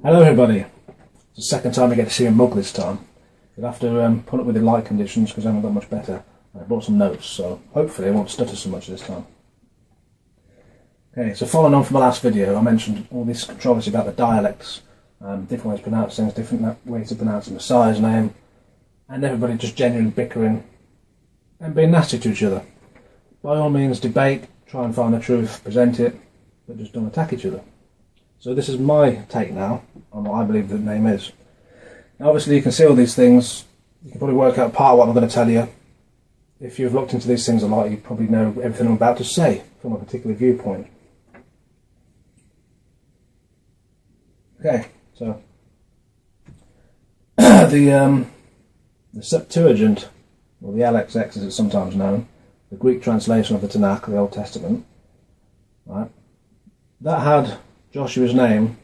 Hello everybody, it's the second time I get to see a mug this time. You'll have to put up with the light conditions because I haven't got much better. I brought some notes, so hopefully I won't stutter so much this time. Okay, so following on from the last video, I mentioned all this controversy about the dialects, different ways to pronounce things, different ways to pronounce the Messiah's name, and everybody just genuinely bickering and being nasty to each other. By all means, debate, try and find the truth, present it, but just don't attack each other. So this is my take now on what I believe the name is. Now obviously you can see all these things, you can probably work out part of what I'm going to tell you. If you've looked into these things a lot, you probably know everything I'm about to say from a particular viewpoint. Okay, so the Septuagint, or the LXX as it's sometimes known, the Greek translation of the Tanakh, the Old Testament, right, that had Joshua's name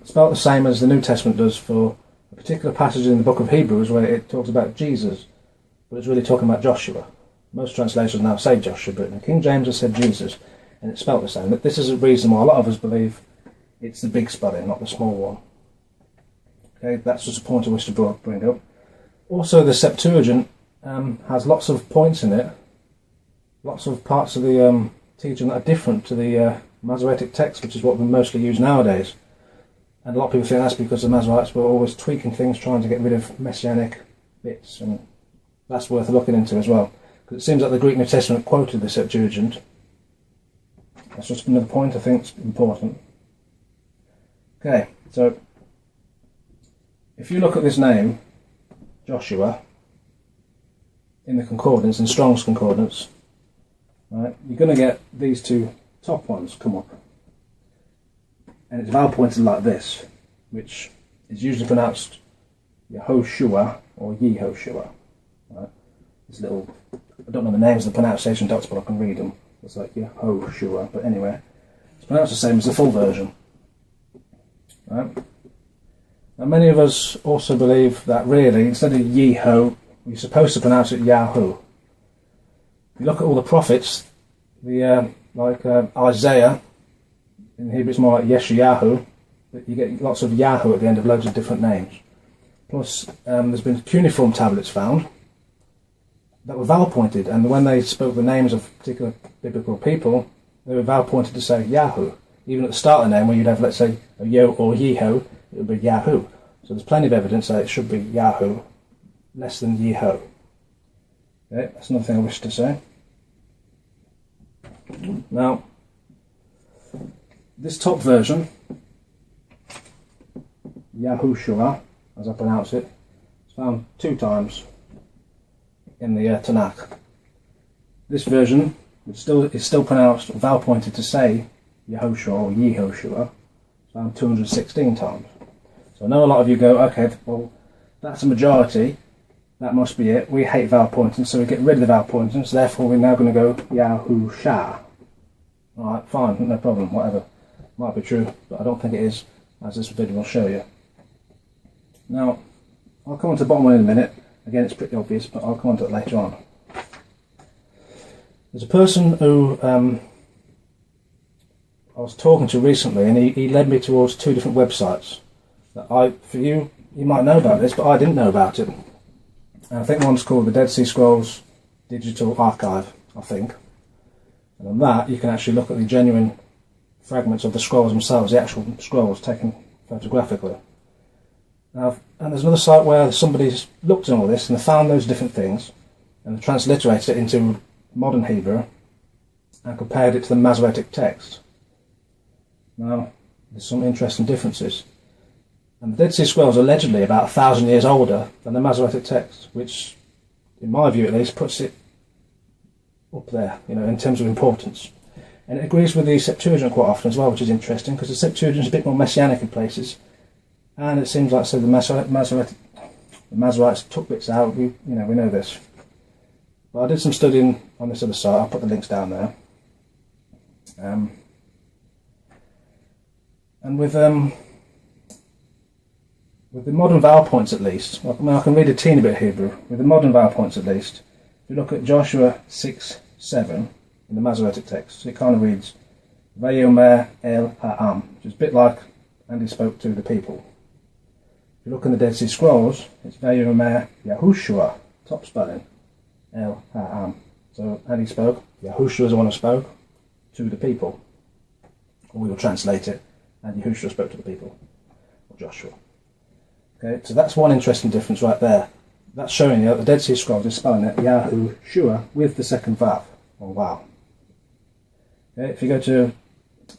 spelt the same as the New Testament does for a particular passage in the book of Hebrews where it talks about Jesus, but it's really talking about Joshua. Most translations now say Joshua, but in King James has said Jesus, and it's spelt the same. But this is a reason why a lot of us believe it's the big spelling, not the small one. Okay, that's just a point I wish to bring up. Also, the Septuagint has lots of points in it, lots of parts of the teaching that are different to the Masoretic text, which is what we mostly use nowadays. And a lot of people think that's because the Masoretes were always tweaking things, trying to get rid of messianic bits, and that's worth looking into as well. Because it seems like the Greek New Testament quoted the Septuagint. That's just another point I think is important. Okay, so if you look at this name, Joshua, in the concordance, in Strong's concordance, right, you're going to get these two top ones come up. And it's vowel pointed like this, which is usually pronounced Yehoshua or Yehoshua. Right? This little, I don't know the names of the pronunciation dots, but I can read them. It's like Yehoshua, but anyway, it's pronounced the same as the full version. Right? Now many of us also believe that really, instead of Yeho, you're supposed to pronounce it Yahu. If you look at all the prophets, Isaiah, in Hebrew it's more like Yeshayahu, but you get lots of Yahoo at the end of loads of different names. Plus, there's been cuneiform tablets found that were vowel pointed, and when they spoke the names of particular biblical people, they were vowel pointed to say Yahoo. Even at the start of the name, where you'd have, let's say, a Yo or Yeho, it would be Yahoo. So there's plenty of evidence that it should be Yahoo, less than Yeho. Okay, that's another thing I wish to say. Now, this top version, Yahushua, as I pronounce it, is found 2 times in the Tanakh. This version is still pronounced vowel pointed to say Yehoshua or Yehoshua, is found 216 times. So I know a lot of you go, okay, well that's a majority, that must be it. We hate vowel pointing, so we get rid of the vowel pointing, so therefore we're now going to go Yahusha. Alright, fine, no problem, whatever. Might be true, but I don't think it is, as this video will show you. Now, I'll come on to the bottom one in a minute. Again, it's pretty obvious, but I'll come on to it later on. There's a person who I was talking to recently, and he led me towards 2 different websites. That for you might know about this, but I didn't know about it. And I think one's called the Dead Sea Scrolls Digital Archive, I think. And on that, you can actually look at the genuine fragments of the scrolls themselves, the actual scrolls taken photographically. Now, and there's another site where somebody's looked at all this and they found those different things and transliterated it into modern Hebrew and compared it to the Masoretic text. Now, there's some interesting differences. And the Dead Sea Scrolls are allegedly about 1,000 years older than the Masoretic text, which, in my view at least, puts it up there, in terms of importance. And it agrees with the Septuagint quite often as well, which is interesting, because the Septuagint is a bit more messianic in places, and it seems like the Masoretes took bits out. We know this. But I did some studying on this other site. I'll put the links down there. And with the modern vowel points at least, I can read a teeny bit of Hebrew. With the modern vowel points at least, if you look at Joshua 6:7 in the Masoretic text, it kind of reads Vayomer El Ha'am, which is a bit like and he spoke to the people. If you look in the Dead Sea Scrolls, it's Vero Yahushua, top spelling, El-Ha-Am. So, and he spoke, Yahushua is the one who spoke to the people. Or we will translate it, and Yahushua spoke to the people, or Joshua. Okay, so that's one interesting difference right there. That's showing you that the Dead Sea Scrolls is spelling it Yahushua with the second vav, or wow. Okay, if you go to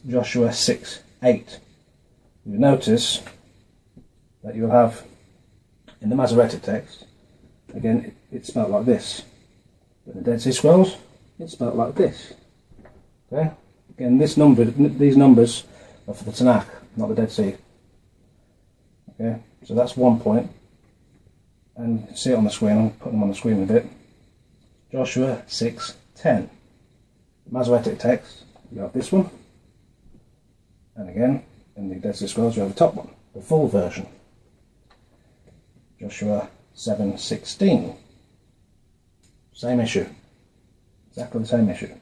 Joshua 6:8, you'll notice that you'll have in the Masoretic text, again, it's spelled like this. But in the Dead Sea Scrolls, it's spelled like this. Okay, again, these numbers are for the Tanakh, not the Dead Sea. Okay, so that's one point. And you can see it on the screen. I'll put them on the screen a bit. Joshua 6:10. The Masoretic text, you have this one. And again, in the Dead Sea Scrolls, you have the top one, the full version. Joshua 7:16. Same issue. Exactly the same issue.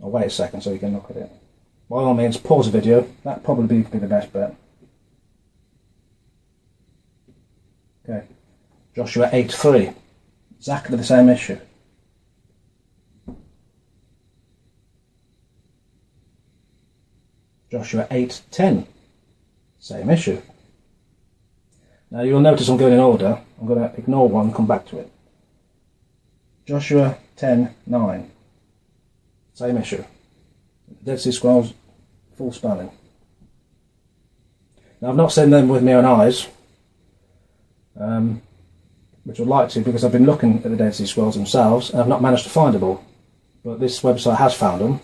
I'll wait a second so you can look at it. By all means, pause the video. That'd probably be the best bet. Okay. Joshua 8:3. Exactly the same issue. Joshua 8:10. Same issue. Now you'll notice I'm going in order. I'm going to ignore one and come back to it. Joshua 10:9. Same issue. Dead Sea Scrolls, full spelling. Now I've not seen them with my own eyes, which I'd like to, because I've been looking at the Dead Sea Scrolls themselves and I've not managed to find them all. But this website has found them,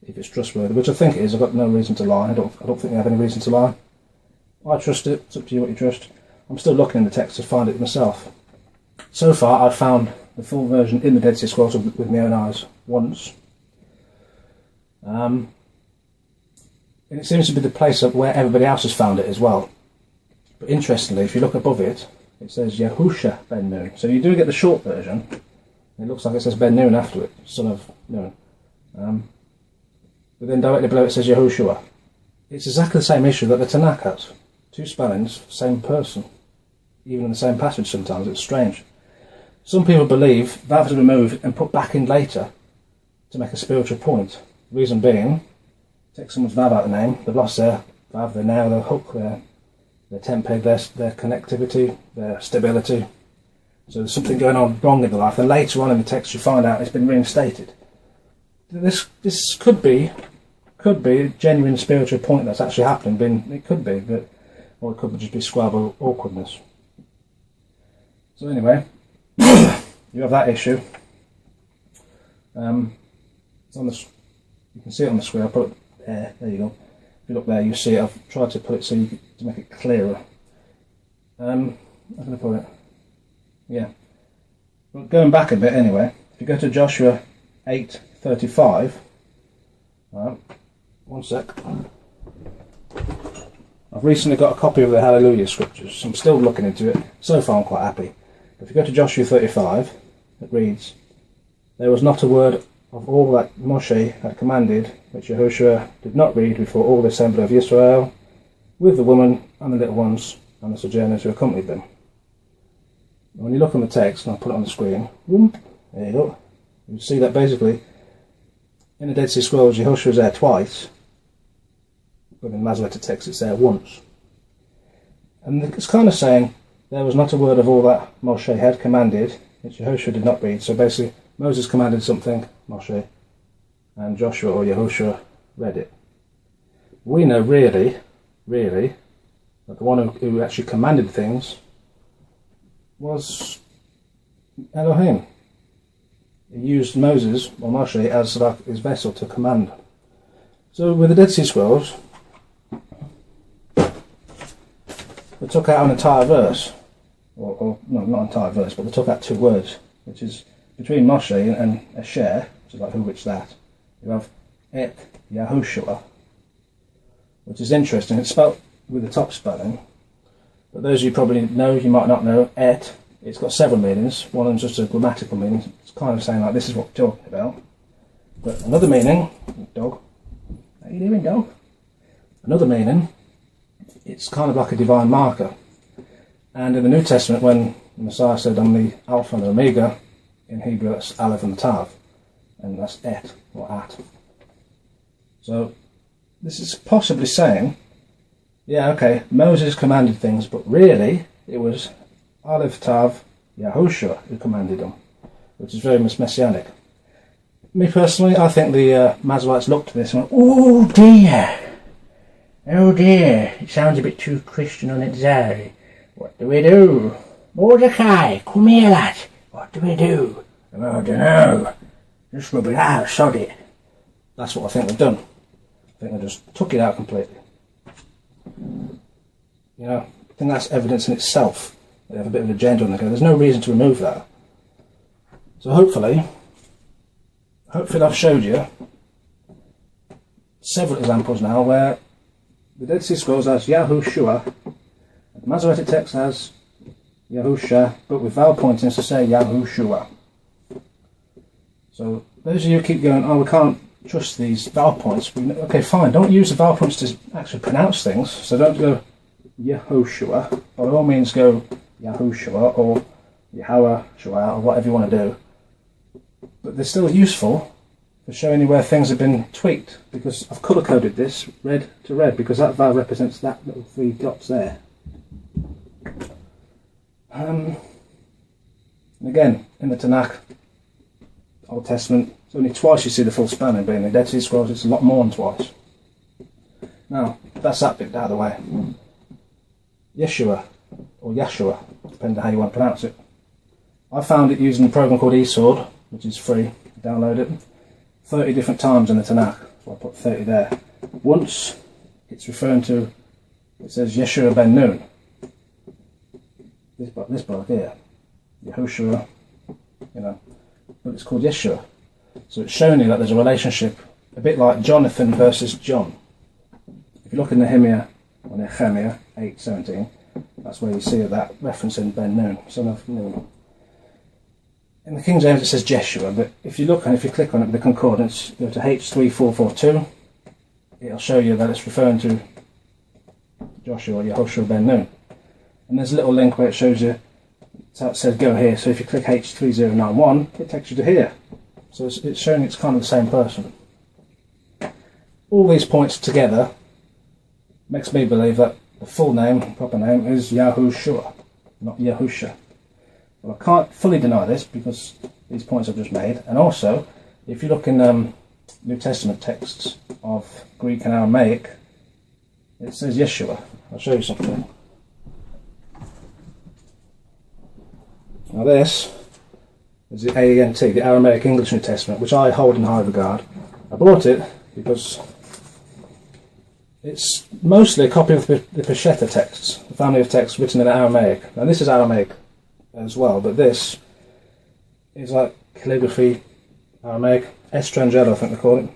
if it's trustworthy, which I think it is. I've got no reason to lie. I don't think they have any reason to lie. I trust it. It's up to you what you trust. I'm still looking in the text to find it myself. So far I've found the full version in the Dead Sea Scrolls with my own eyes once. And it seems to be the place where everybody else has found it as well. But interestingly, if you look above it, it says Yahusha ben Nun. So you do get the short version. It looks like it says Ben Nun after it, son of Nun. But then directly below it says Yahushua. It's exactly the same issue that the Tanakh has. Two spellings, same person. Even in the same passage sometimes. It's strange. Some people believe that was removed and put back in later to make a spiritual point. Reason being, take someone's vav out of the name, they've lost their vav, their nail, their hook, their tent peg, their connectivity, their stability. So there's something going on wrong in their life, and later on in the text you find out it's been reinstated. This could be a genuine spiritual point that's actually happened. It could be, but or it could just be scribal awkwardness. So anyway, you have that issue. It's on the. You can see it on the screen. I put it there. There you go. If you look there, you see it. I've tried to put it so to make it clearer. I'm going to put it. Yeah. But going back a bit anyway. If you go to Joshua 8:35. Right. One sec. I've recently got a copy of the Hallelujah Scriptures, so I'm still looking into it. So far I'm quite happy. If you go to Joshua 35, it reads, "There was not a word of all that Moshe had commanded, which Yahushua did not read before all the assembly of Israel, with the woman and the little ones and the sojourners who accompanied them." When you look on the text, and I'll put it on the screen, there you go, you see that basically in the Dead Sea Scrolls Yahushua is there twice, but in the Masoretic text it's there once. And it's kind of saying, there was not a word of all that Moshe had commanded, which Yahushua did not read. So basically, Moses commanded something, Moshe, and Joshua or Yahushua read it. We know really, that the one who actually commanded things was Elohim. He used Moses, or Moshe, as like his vessel to command. So with the Dead Sea Scrolls, they took out an entire verse, or no, not an entire verse, but they took out two words, which is between Moshe and Asher, which is like who, which, that. You have Et Yahushua, which is interesting. It's spelled with the top spelling, but those you probably know, you might not know, Et, it's got several meanings. One of them's just a grammatical meaning. It's kind of saying like, this is what we're talking about. But another meaning, dog, how you doing, dog? Another meaning, it's kind of like a divine marker. And in the New Testament, when the Messiah said, I'm the Alpha and the Omega, in Hebrew that's Aleph and Tav, and that's et, or at. So this is possibly saying, yeah, okay, Moses commanded things, but really it was Aleph, Tav, Yahushua who commanded them, which is very messianic. Me personally, I think the Masoretes looked at this and went, oh dear, it sounds a bit too Christian on its own. What do we do? Mordecai, come here lad, what do we do? Oh, I don't know, just rub it out, sod it. That's what I think they've done. I think they just took it out completely. You know, I think that's evidence in itself. They have a bit of an agenda on the go. There's no reason to remove that. So hopefully I've showed you several examples now where the Dead Sea Scrolls has Yahushua, the Masoretic text has Yahusha, but with vowel pointings to say Yahushua. So those of you who keep going, oh, we can't trust these vowel points. Okay, fine, don't use the vowel points to actually pronounce things. So don't go Yahushua, by all means go Yahushua or Yahweh Shua or whatever you want to do. But they're still useful for showing you where things have been tweaked, because I've colour coded this red to red because that vowel represents that little 3 dots there. And again, in the Tanakh, Old Testament, it's only twice you see the full spanning, but in the Dead Sea Scrolls it's a lot more than twice. Now, that's that bit out of the way. Yeshua, or Yahshua, depending on how you want to pronounce it. I found it using a program called eSword, which is free, download it, 30 different times in the Tanakh, so I put 30 there. Once, it's referring to, it says Yeshua ben Nun. This book here, Yehoshua, you know, but it's called Yeshua. So it's showing you that there's a relationship, a bit like Jonathan versus John. If you look in Nehemiah 8:17, that's where you see that reference in Ben Nun, son of Nun. In the King James it says Jeshua, but if you look and if you click on it with the concordance, go to H3442, it'll show you that it's referring to Joshua, Yehoshua ben Nun. And there's a little link where it shows you, so it says go here, so if you click H3091, it takes you to here. So it's showing it's kind of the same person. All these points together makes me believe that the full name, proper name, is Yahushua, not Yahusha. Well, I can't fully deny this because these points I've just made. And also, if you look in New Testament texts of Greek and Aramaic, it says Yeshua. I'll show you something. Now this is the AENT, the Aramaic English New Testament, which I hold in high regard. I bought it because it's mostly a copy of the Peshitta texts, the family of texts written in Aramaic. Now this is Aramaic as well, but this is like calligraphy, Aramaic, Estrangelo I think they call it.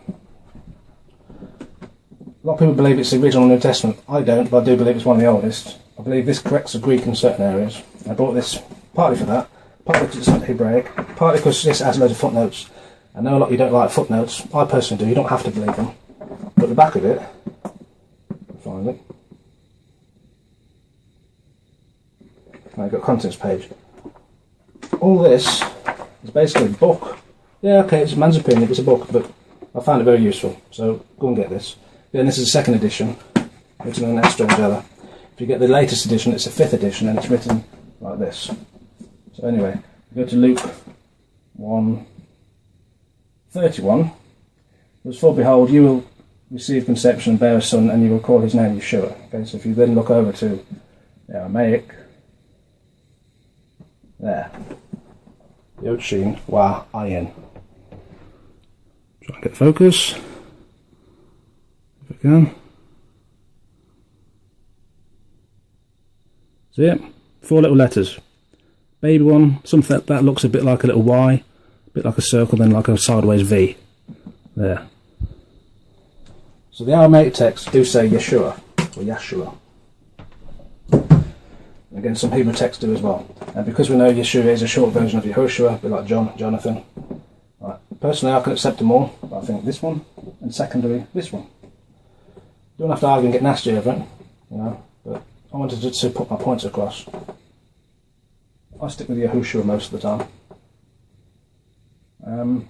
A lot of people believe it's the original New Testament. I don't, but I do believe it's one of the oldest. I believe this corrects the Greek in certain areas. I bought this partly for that, partly because it's not Hebraic, partly because this has loads of footnotes. I know a lot of you don't like footnotes. I personally do. You don't have to believe them. But at the back of it, find it. I've got contents page. All this is basically a book. Yeah, okay, it's a man's opinion, it's a book, but I found it very useful. So go and get this. Then this is a second edition, written in Estrangelo. If you get the latest edition, it's a 5th edition, and it's written like this. So anyway, go to Luke 1:31. It was, for behold, you will receive conception and bear a son, and you will call his name Yeshua. Okay, so if you then look over to the Aramaic, there, Yod Shin Wa Ayin. Try and get focus, if I can. See it? 4 little letters. Baby one, something that looks a bit like a little Y, a bit like a circle, then like a sideways V. There. So the Aramaic texts do say Yeshua, or Yahshua. Again, some Hebrew texts do as well. And because we know Yeshua is a short version of Yehoshua, a bit like John, Jonathan. Right. Personally, I can accept them all, but I think this one, and secondary, this one. Don't have to argue and get nasty over it, you know, but I wanted to put my points across. I stick with Yahushua most of the time. And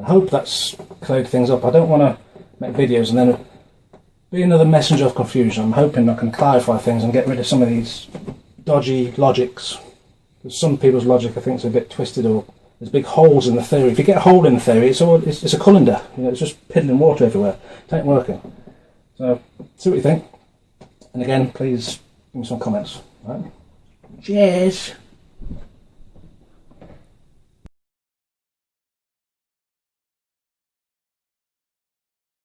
I hope that's cleared things up. I don't want to make videos and then be another messenger of confusion. I'm hoping I can clarify things and get rid of some of these dodgy logics. Because some people's logic I think is a bit twisted, or there's big holes in the theory. If you get a hole in the theory, it's a colander. You know, it's just piddling water everywhere. It ain't working. So, see what you think. And again, please give me some comments. Right? Cheers!